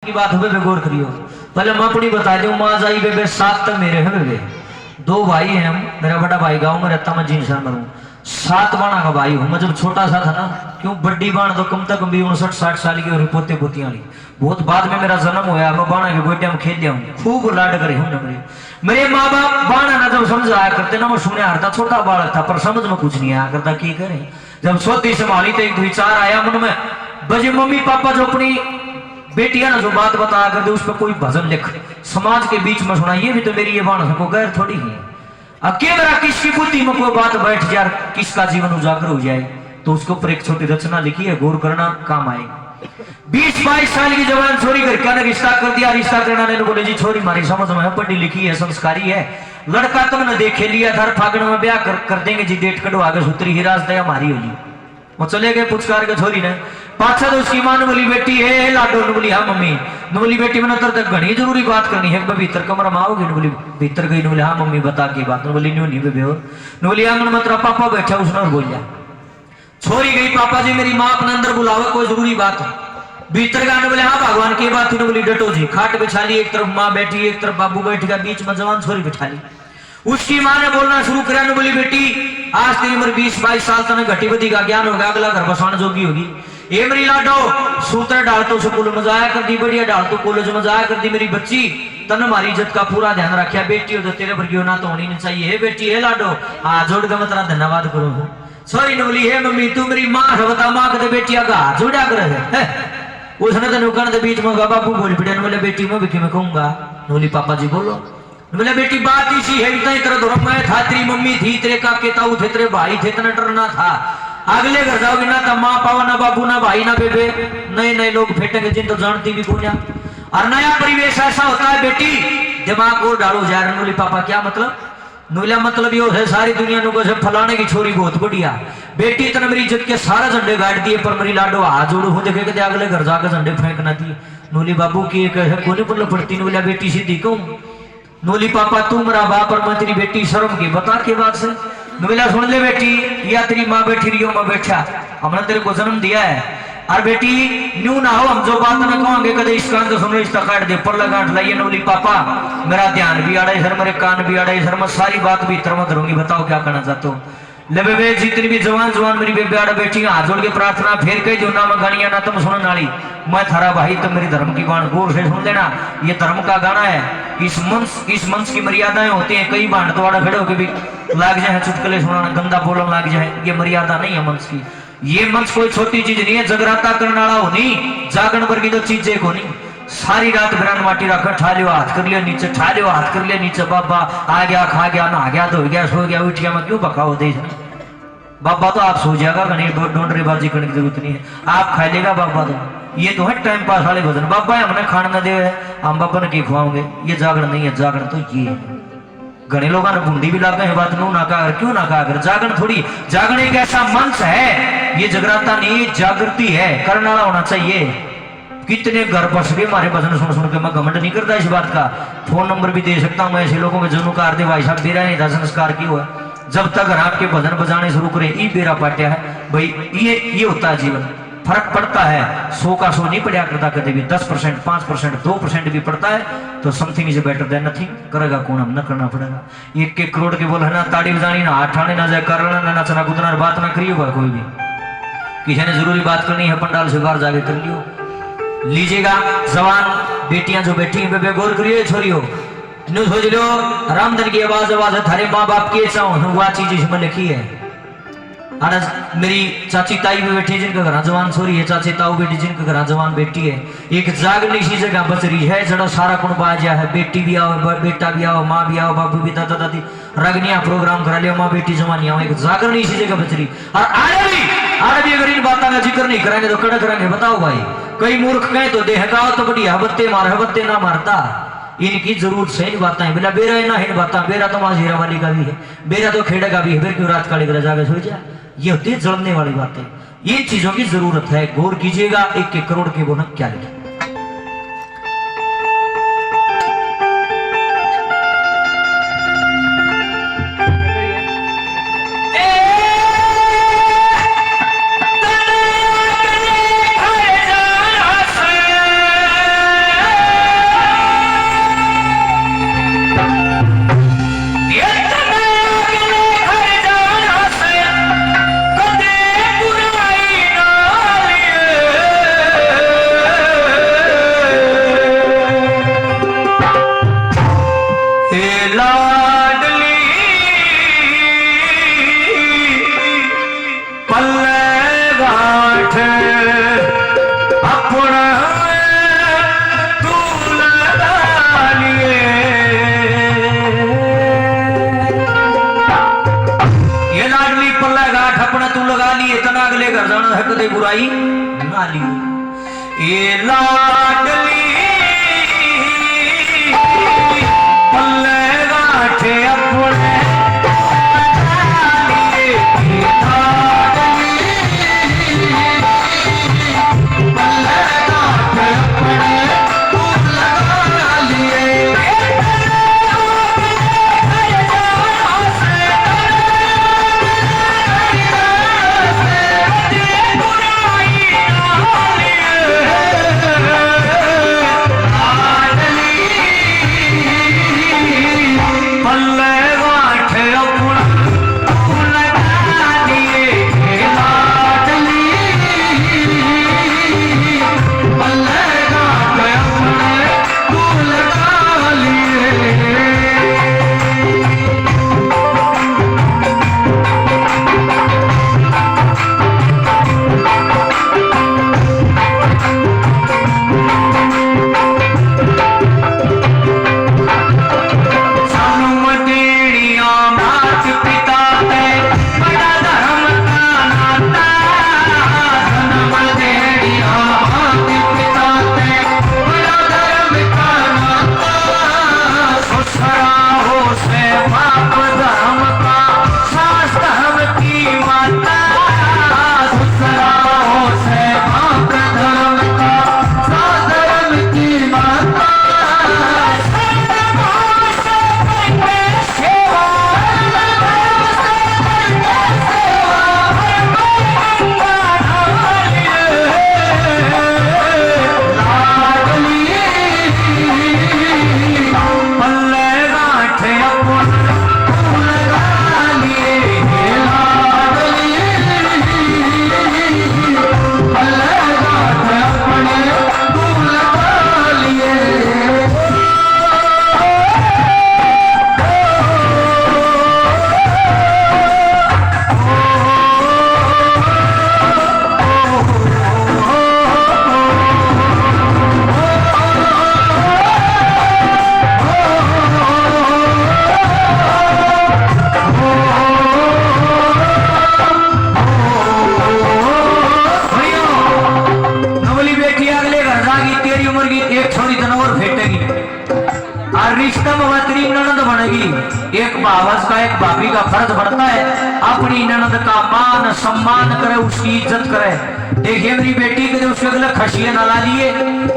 की बात हो बे गौर करियो। पहले मैं अपनी बता दूं, माँ जाई बे 7 तक मेरे है बे 2 भाई हैं हम। मेरा बड़ा भाई गाँव में रहता, मैं जीन शर्मा हूँ। 7 बाणा का भाई हूँ मैं। जब छोटा सा था ना, क्यों बड़ी बाण तो कम तक भी 59-60 साल की और पोते पोतियां ली। बहुत बाद में मेरा जन्म हुआ, मैं बाणा के गोटिया में खेल लिया हूँ, खूब लाड करे हूँ। मेरे माँ बाप बाणा ना जब समझ आया करते ना, मैं सुने हारता, छोटा बालक था पर समझ में कुछ नहीं आया करता की करे। जब सोती संभाली तो एक विचार आया मन में, बजे मम्मी पापा जो अपनी बेटियां ना जो बात बताया करते उस पर कोई भजन लिख समाज के बीच में सुना। ये भी तो मेरी ये बाण को गैर थोड़ी है। अब के मेरा किसकी बुद्धि में कोई बात बैठ जाए, किसका जीवन उजागर हो जाए, तो उसके ऊपर एक छोटी रचना लिखी है, गौर करना काम आएगी। 20-22 साल की जवान छोरी घर क्या ने रिश्ता कर दिया। रिश्ता करना ने बोले जी छोरी मारी समझ में पढ़ी लिखी है, संस्कारी है, लड़का तुमने देखे लिया था, फागण में ब्याह कर देंगे जी, डेट कटवा के सूत्री हिराज दया मारी होगी। वो चले गए पुचकार के छोरी ने। पाछा तो उसकी मां ने बोली बेटी है लाडो ने बोली हाँ मम्मी ने बोली बेटी मैंने तर तक घनी जरूरी बात करनी है। भीतर कमरा में आओगी ने बोली भीतर गई ने बोली हाँ मम्मी बता की बात ने बोली न्यू नहीं बेबे और ने बोली आंगन में तेरा पापा बैठा उसने और बोल लिया। छोरी गई पापा जी मेरी माँ अपने अंदर बुलावे कोई जरूरी बात है। भीतर गाने बोले हाँ भगवान की बात थी। बोली डटो जी। खाट बिछा ली, एक तरफ माँ बैठी एक तरफ बाबू बैठेगा, बीच में जवान छोरी बिठा ली। उसकी माँ ने बोलना शुरू करा ने बोली बेटी आज तेरी उम्र 20-22 साल तक घटी बदी का ज्ञान होगा, अगला घर बसाने जोगी होगी। ये मेरी लाडो सूत्र डाल तो स्कूल में जाया कर दी, बढ़िया डाल तो कॉलेज में जाया कर दी। मेरी बच्ची तन हमारी इज्जत का पूरा ध्यान रखा। बेटी हो तो तेरे पर क्यों ना तो होनी नहीं चाहिए। है बेटी है लाडो हाँ जोड़ के मैं तेरा धन्यवाद करूँ। सॉरी ने बोली है मम्मी तू मेरी माँ है बता माँ के बेटिया का जोड़ा कर है। उसने तो नुकन के बीच में बाबू बोल पड़े बोले बेटी मैं भी मैं कहूंगा। बोली पापा जी बोलो। बोले बेटी बात इसी है इतना तेरा धर्म में था, तेरी मम्मी थी, तेरे काके ताऊ थे, तेरे भाई थे, इतना डरना था। अगले घर जाओगे ना तो माँ पावा ना बाबू ना भाई ना बेबे, नए नए लोग फेंटेंगे जिन तो जानती भी कौन। और नया परिवेश ऐसा होता है बेटी दिमाग को डालो जा रहे। बोली पापा क्या मतलब? नूला मतलब यो है सारी दुनिया नु से फलाने की छोरी बहुत बढ़िया बेटी इतना मेरी इज्जत के सारा झंडे गाड़ दिए पर मेरी लाडो हाथ जोड़ो हूं देखे कि अगले घर जाकर झंडे फेंकना दिए। नूली बाबू की एक है कोने पर पड़ती नूलिया बेटी सीधी कहूं। नूली पापा तू मेरा बाप और मैं तेरी बेटी शर्म की बता के बात से। नूला सुन ले बेटी या तेरी माँ बैठी रही हो मैं बैठा, हमने तेरे को जन्म दिया है। और बेटी न्यू ना हो हम जो बात ना कहोगे कदे इस कान तो सुनो इसका काट दे पर लगाट लाइए। नूली पापा मेरा ध्यान भी आड़े सर मेरे कान भी आड़े सर मैं सारी बात भी इतर में करूंगी, बताओ क्या करना चाहते हो। ले बेबे जितनी भी जवान जवान मेरी बेबे आड़े बैठी हाथ जोड़ के प्रार्थना फेर के जो ना मैं गानिया ना तुम सुनने वाली मैं थारा भाई तुम मेरी धर्म की बाण गौर से सुन लेना। ये धर्म का गाना है, इस मंच की मर्यादाएं होती हैं। कई बाण तो आड़ा खड़े होकर भी लाग जाए चुटकुले सुनाना गंदा बोलने लाग जाए, ये मर्यादा नहीं है मंच की। ये मंच कोई छोटी चीज नहीं है, जगराता करने वाला होनी जागरण पर की तो चीज एक होनी। सारी रात बिरान माटी रखा ठा लियो हाथ कर लिया नीचे, ठा लियो हाथ कर लिया नीचे। बाबा आ गया खा गया नहा गया धो गया सो गया उठ गया मैं क्यों बकाओ दे बाबा तो आप सो जाएगा डोंडरेबाजी करने की जरूरत नहीं है, आप खा लेगा बाबा तो। ये तो है टाइम पास वाले भजन बाबा हमने खाना न दे हम बाबा ने की खुआओगे, ये जागरण नहीं है। जागरण तो ये है घने लोगों ने बूंदी भी लाते हैं बात नू ना कहा क्यों ना कहा कर। जागरण थोड़ी, जागरण एक ऐसा मंच है, ये जगराता नहीं जागृति है, करने वाला होना चाहिए। कितने घर बस गए हमारे भजन सुन सुन के, मैं घमंड नहीं करता इस बात का। फोन नंबर भी दे सकता हूँ मैं ऐसे लोगों के जनू कार दे भाई साहब बेरा नहीं था संस्कार की हुआ। जब तक रात के भजन बजाने शुरू करें ये बेरा पाट्या है भाई। ये होता है जीवन, फर्क पड़ता है। 100 का 100 नहीं पड़ा करता कभी भी, 10%, 5%, 2% भी पड़ता है तो something is better than nothing. करेगा कौन, हम न करना पड़ेगा। 1 करोड़ के बोल है ना ताड़ी बजानी ना हाथ ठाने ना जाए करना ना नचना कूदना बात ना करिए कोई भी। किसी ने जरूरी बात करनी है पंडाल से बाहर जाके कर लियो। लीजिएगा जवान बेटियां जो बैठी हैं बेबे गौर करिए छोरियो न्यू सोच लो रामधन की आवाज आवाज है थारे माँ बाप के चाहो वह चीज इसमें लिखी है। मेरी चाची ताई भी बैठी जिनका घर जवान छोरी है, चाची ताऊ बेटी जिनका घर जवान बेटी है। एक जागनी सी जगह बच रही है जड़ा सारा कुण बाजा है, बेटी भी आओ बेटा भी आओ माँ भी आओ बाबू भी दादा दादी रगनिया प्रोग्राम करा लियो माँ बेटी जवानी आओ। एक जागरणी सी जगह बच रही और आड़े भी अगर इन बातों का जिक्र नहीं करेंगे तो कड़क करेंगे। बताओ भाई कई मूर्ख कहे तो देहकाओ तो बड़ी हबत्ते मार हबत्ते ना मारता। इनकी जरूरत से इन बातें बिला बेरा ना इन बातें बेरा तो माँ हीरा वाली का भी है, बेरा तो खेड़ा का भी है, फिर क्यों रात काली कर जाके सो जाए। ये होती है जलने वाली बातें, ये चीजों की जरूरत है। गौर कीजिएगा 1 करोड़ के बोनस क्या लिखे। ये लाडली पल्ले गाठे अपने एक बावस का एक भाभी का फर्ज बनता है अपनी ननद का मान सम्मान करे, उसकी इज्जत करे। देखिए मेरी बेटी के उसके गले खशिये न ला लिए,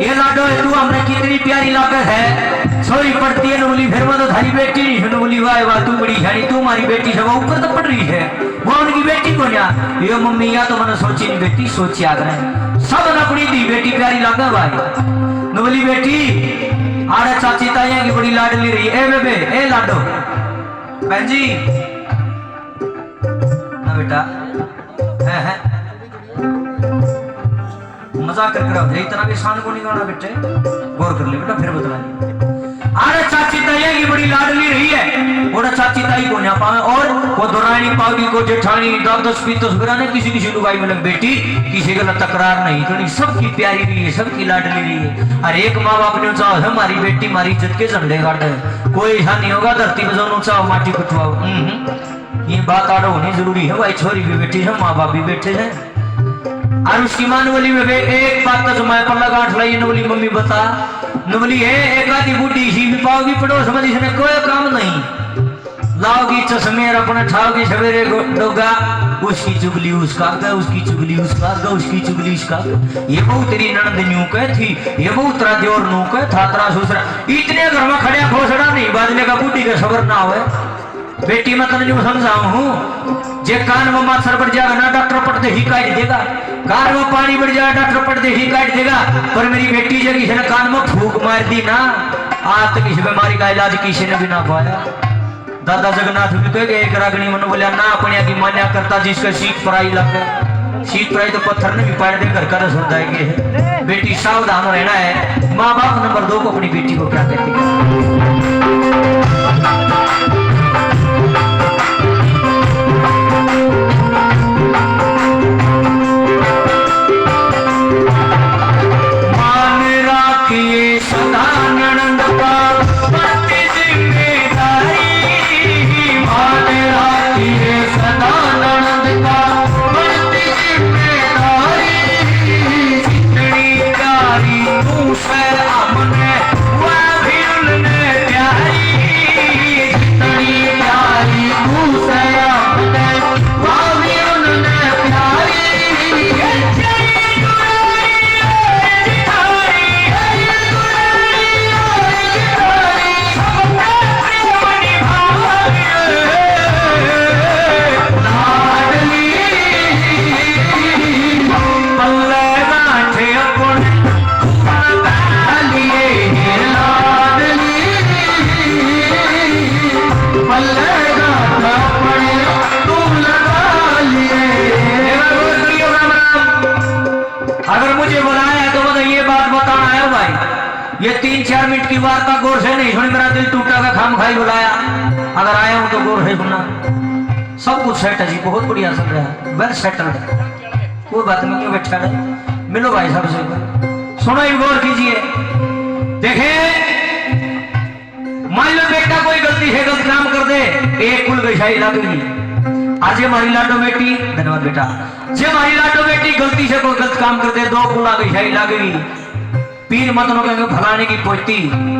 ये लाडो है तू हमने कितनी प्यारी लागत है, सोरी पड़ती है नूली फिर मैं तो थारी बेटी नहीं नूली, वाह तू बड़ी झाड़ी, तू हमारी बेटी से वो ऊपर तो पड़ रही है, वो उनकी बेटी को क्या ये मम्मी या तो मैंने सोची नहीं बेटी सोची आ गए सब न अपनी दी बेटी प्यारी लागे भाई नूली बेटी आड़े चाची ताइया की बड़ी लाडली रही। ए बेबे ए लाडो बहन जी ना बेटा है मजाक कर रहा इतना भी शान को नहीं गाना बेटे, गौर कर ले बेटा फिर बदला नहीं। अरे चाची ताई की बड़ी लाडली रही है, वो चाची ताई को ना पावे और वो दुरानी पागी को जेठानी दस पीतो सुगराने किसी किसी लुगाई में लग बेटी किसी गलत तकरार नहीं तो नहीं, सबकी प्यारी रही है सबकी लाडली रही है। अरे एक माँ बाप ने चाहो है हमारी बेटी हमारी इज्जत के झंडे गाड़ कोई ऐसा नहीं होगा धरती में जो चाहो माटी कुटवाओ, ये बात आड़ो होनी जरूरी है भाई, छोरी भी बैठी है माँ बाप भी बैठे हैं। और उसकी मान वाली में एक बात का जमाए पर लगा लाई नवली मम्मी बता नवली है एक आधी बूढ़ी ही भी पाओगी पड़ोस में इसने कोई काम नहीं, लाओगी चश्मे और अपने ठाओगी सवेरे डोगा उसकी चुगली उसका उसकी चुगली उसका उसकी चुगली उसका, ये बहुत तेरी ननद न्यू कह थी ये बहुत तेरा देवर नू कह था तेरा ससुरा, इतने घर में खड़े घोसड़ा नहीं बाजने का बूढ़ी का सबर ना हो बेटी मैं तने समझाऊ हूँ जे कान में माथर बढ़ जाएगा ना डॉक्टर पढ़ते ही काट देगा, कान में पानी बढ़ जाएगा डॉक्टर पढ़ते ही काट देगा, पर मेरी बेटी जो किसी ने कान में फूक मार दी ना आज तक इस बीमारी का इलाज किसी ने भी ना पाया। दादा जगन्नाथ भी कहे एक रागनी मन बोलिया ना अपने की मान्या करता जिसका सीख पराई लगे, सीख पराई तो पत्थर ने भी पाड़ दे घर का रस होता है। बेटी सावधान रहना है। माँ बाप नंबर 2 को अपनी बेटी को क्या कहती है का ये 3-4 मिनट की वार्ता गौर से नहीं सुनी, मेरा दिल टूटा का खाम खाई बुलाया। अगर आया हूं तो गौर है सुनना। सब कुछ सेट है जी, बहुत बढ़िया चल रहा है, वेल सेटल्ड है, कोई बात नहीं, क्यों बैठा है। मिलो भाई साहब से, सुनो एक गौर कीजिए। देखे मान लो बेटा कोई गलती है, गलत काम कर दे, एक कुल गई लग गई। आज हमारी लाडो बेटी, धन्यवाद बेटा, जे हमारी लाडो बेटी गलती से कोई गलत काम कर दे, 2 कुला गई लग गई। पीर मतनो कहेंगे फलाने की पोती,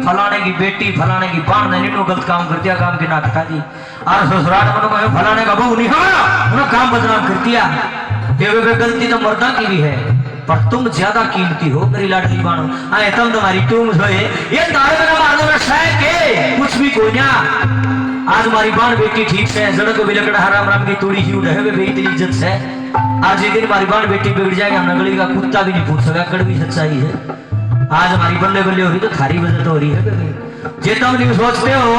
फलाने की बेटी, फलाने की बाण ने गलत काम कर दिया, काम के ना कटा जी। और ससुराल मनो कहेंगे फलाने का बहू नहीं हमारा काम बदनाम कर दिया। गलती तो मर्दा की भी है, पर तुम ज्यादा कीमती हो मेरी लाडली बाणो। आए तुम तुम्हारी टूम सोए ये दारू मेरा मारो के कुछ भी कोई ना। आज हमारी बाण बेटी ठीक से जड़ को भी लकड़ा हराम राम की तोड़ी ही उड़े हुए इतनी इज्जत से। आज एक दिन हमारी बाण बेटी बिगड़ जाएगी, हम नगली का कुत्ता भी नहीं पूछ सका, कड़वी सच्चाई है। आज हमारी बल्ले बल्ले हो रही तो थारी वजह तो हो रही है। जे तुम नहीं सोचते हो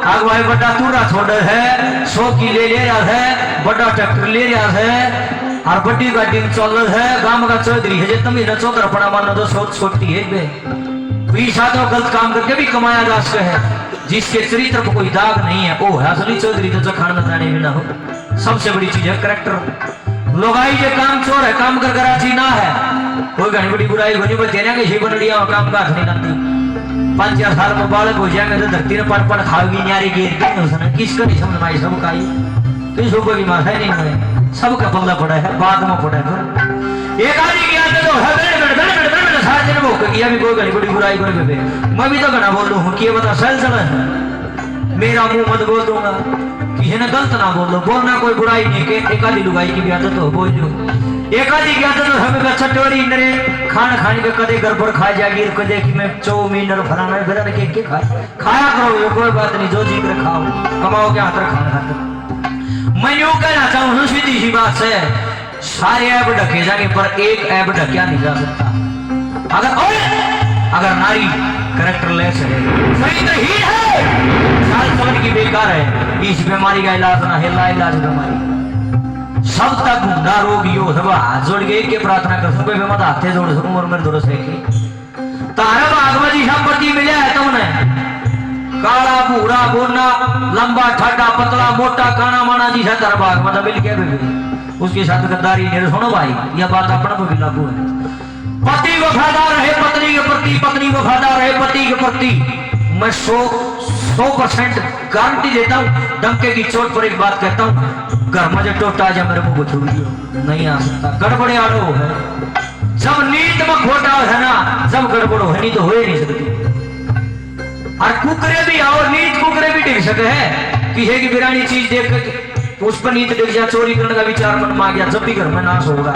आग भाई बड़ा तूरा छोड़ है, 100 की ले रहा है, बड़ा ट्रैक्टर ले रहा है और बड़ी गाड़ी चल रहा है, गांव का चौधरी है, जे तुम इन्हें चौधरा पड़ा मानो तो सोच छोटी है। पीछा तो गलत काम करके भी कमाया जा सकता है, जिसके चरित्र पर कोई दाग नहीं है वो है असली चौधरी। तो खान बताने भी ना हो, सबसे बड़ी चीज है करेक्टर। लोगाई जो काम चोर है, काम कर कराची ना है, कोई घनी बड़ी बुराई होनी बतेना के ही बन लिया काम का नहीं करती। 5-4 साल में बालक हो जाएंगे तो धरती ने पड़ खाओगी न्यारी गिर के किसका नहीं समझ में सब का तो सुबह की माथा ही नहीं है, सबका पल्ला पड़ा है, बाद में पड़ा है। एक आदमी की आदत तो है सारा दिन वो किया भी कोई घनी बड़ी बुराई करे बेबे। मैं भी तो घना बोल रहा हूँ कि ये बता सल चल मेरा मुंह मत बोल दूंगा, किसी ने गलत ना बोल दो, बोलना कोई बुराई नहीं के। एक आदि लुगाई की भी आदत हो बोल लो, एक आदि की आदत हो हमें छटोरी नरे खाना खाने के कदे गड़बड़ खा जाएगी, कदे कि मैं चौमीन और फलाना फिर के खाया करो, कोई बात नहीं, जो जी कर खाओ, कमाओ के हाथ खाना खाते। मैं यूं कहना चाहूँ सीधी सी बात से, सारे ऐप ढके जाएंगे पर एक ऐप ढकिया नहीं जा सकता। अगर नारी करेक्टर लेस है, सही नहीं है, साल समझ की बेकार है, इस बीमारी का इलाज ना है, लाइलाज बीमारी। सब तक गुंडा रोग यो सब हाथ जोड़ के एक प्रार्थना कर सकूं, कोई मत हाथे जोड़ सकूं और मेरे दोस्त है कि तारा भागवत जी संपत्ति मिला है तुमने, काला भूरा बोना लंबा ठाटा पतला मोटा काना माना जी साथ भाग मतलब मिल गया बेबी, उसके साथ गद्दारी नहीं। सुनो भाई यह बात अपना पर भी लागू है। पति वफादार है पत्नी के प्रति, पत्नी वफादार है पति के प्रति। मैं 100% गारंटी देता हूँ, डंके की चोट पर एक बात कहता हूँ, घर में जो टोटा जा मेरे मुंह को छू लियो नहीं आ सकता। गड़बड़े आड़ो है जब नींद में खोटा है ना, जब गड़बड़ है नहीं तो हो ही नहीं सकती। और कुकरे भी आओ, नींद कुकरे भी डिग सके है, किसी की बिरानी चीज देख कर उस पर नींद डिग जाए, चोरी करने का विचार मन में आ गया, जब भी घर में नाश होगा।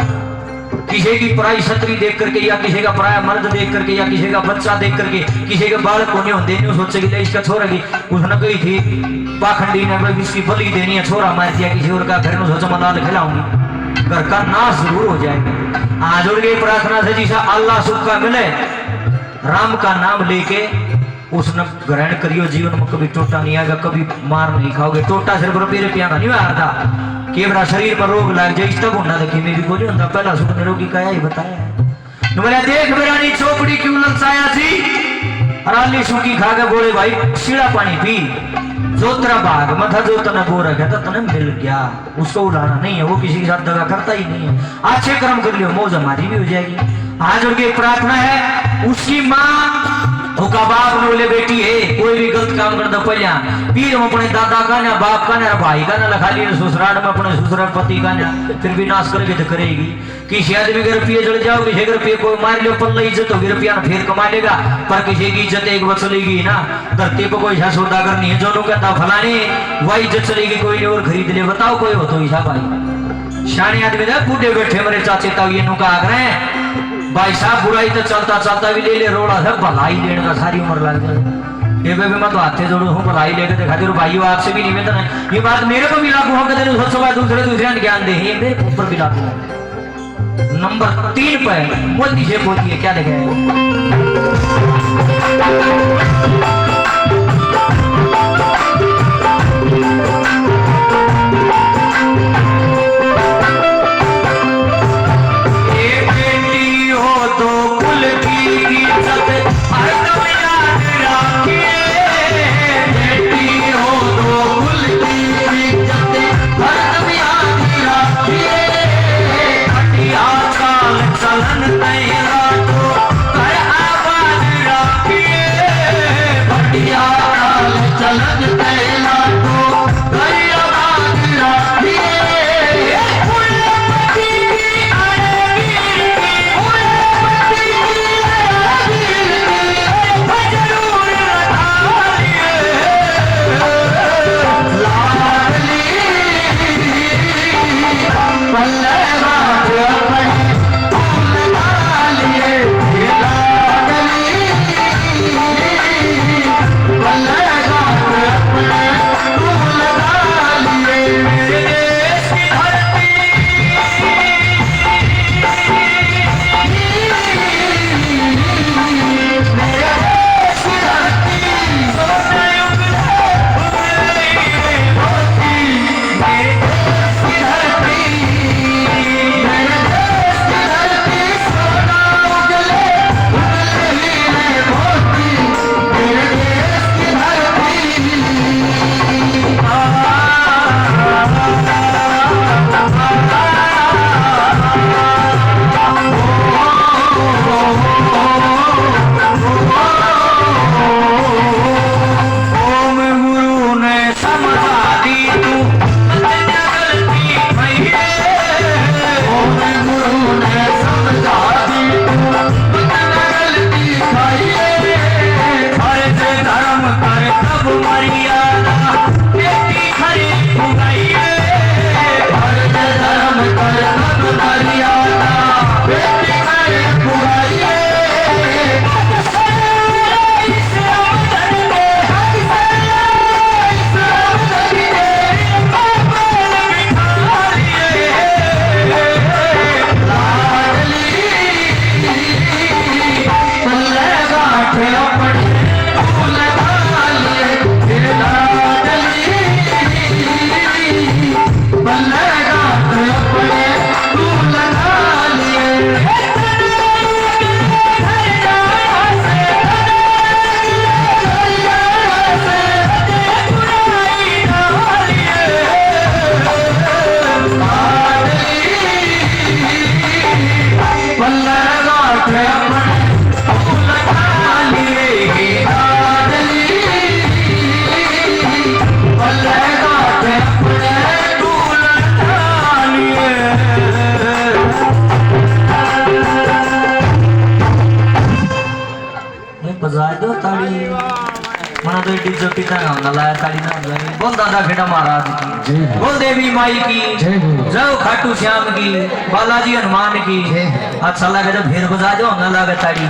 किसी की पराई छतरी देख करके या किसी का पराया मर्द देख करके या किसी का बच्चा देख करके, किसी के बालक होने होते नहीं सोचेगी ले इसका छोरा की उसने कही थी पाखंडी ने इसकी बलि देनी है, छोरा मार दिया किसी और का, घर में सोचा मलाल खिलाऊंगी, घर का नाश जरूर हो जाएगा। आज उड़ गई प्रार्थना से जिसा अल्लाह सुख का मिले, राम का नाम लेके उसने ग्रहण करियो, जीवन में कभी टोटा नहीं आएगा, कभी मार नहीं खाओगे। टोटा सिर्फ रुपये नहीं आता कि मेरा शरीर पर रोग लग जाए, इस तक होना देखिए मैं भी बोली होता पहला सुख ने रोगी कहा ही बताया। मेरा देख मेरा नी चौपड़ी क्यों ललचाया थी, अराली सूखी खा के बोले भाई सीढ़ा पानी पी, जो तेरा भाग में था जो तने बो रखा था तने मिल गया, उसको उड़ाना नहीं है, वो किसी के साथ दगा करता ही नहीं है। अच्छे कर्म कर लियो, मौज हमारी भी हो जाएगी। आज उनकी प्रार्थना है, उसकी माँ का बाप बोले बेटी है कोई भी गलत काम कर दो पहला पीर में अपने दादा का ना बाप का ना भाई का ना लखा लिया, ससुराल में अपने ससुराल पति का ना, फिर भी नाश करके तो करेगी। किसी आदमी के रुपये जड़ जाओ, किसी के रुपये को मार लो, पल्ला इज्जत होगी, रुपया ना फिर कमा लेगा, पर किसी की इज्जत एक बार चलेगी ना। धरती पर कोई सौदागर नहीं है जो लोग कहता फलाने वही इज्जत चलेगी, कोई नहीं और खरीद ले, बताओ कोई हो तो ऐसा भाई शाने आदमी था बूढ़े बैठे मेरे चाचे ताऊ ये नुका आग रहे हैं भाई साहब, बुराई तो चलता चलता भी ले रोड़ा था, भलाई लेने का सारी उम्र लग जाए। ये मैं तो हाथे जोड़ू हूँ, भलाई लेकर दिखा दे भाई आपसे भी निवेदन है, ये बात मेरे को भी लागू हो कहते सोचो दूसरे ज्ञान दे, ये मेरे ऊपर भी लागू है। नंबर 3 पर मोदी से बोलिए क्या देखे हो तो कुल की इज्जत बजा दो ताड़ी मना तो डीजे पिता ना लाया ताड़ी ना बजाई। बोल दादा खेड़ा महाराज की, बोल देवी माई की, जय खाटू श्याम की, बालाजी हनुमान की। अच्छा लगे जब फिर बजा दो ना लगे ताड़ी।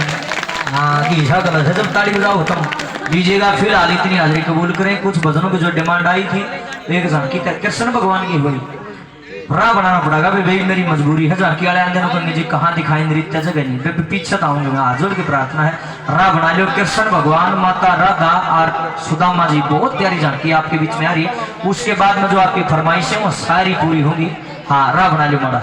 हाँ की ईशा गलत है, जब ताड़ी बजाओ तुम दीजिएगा। फिलहाल इतनी हाजिरी कबूल करें। कुछ भजनों की जो डिमांड आई थी एक झांकी तक कृष्ण भगवान की हुई, रा बनाना पड़ेगा भाई, मेरी मजबूरी है। झांकी वाले आंदे पंडित जी कहाँ दिखाई नृत्य जगह नहीं, पीछे आऊंगे मैं। हाथ जोड़ की प्रार्थना है, रा बना लो। कृष्ण भगवान, माता राधा और सुदामा जी, बहुत प्यारी झांकी आपके बीच में आ रही है। उसके बाद में जो आपकी फरमाइशें वो सारी पूरी होंगी। हाँ रा बना लो माड़ा।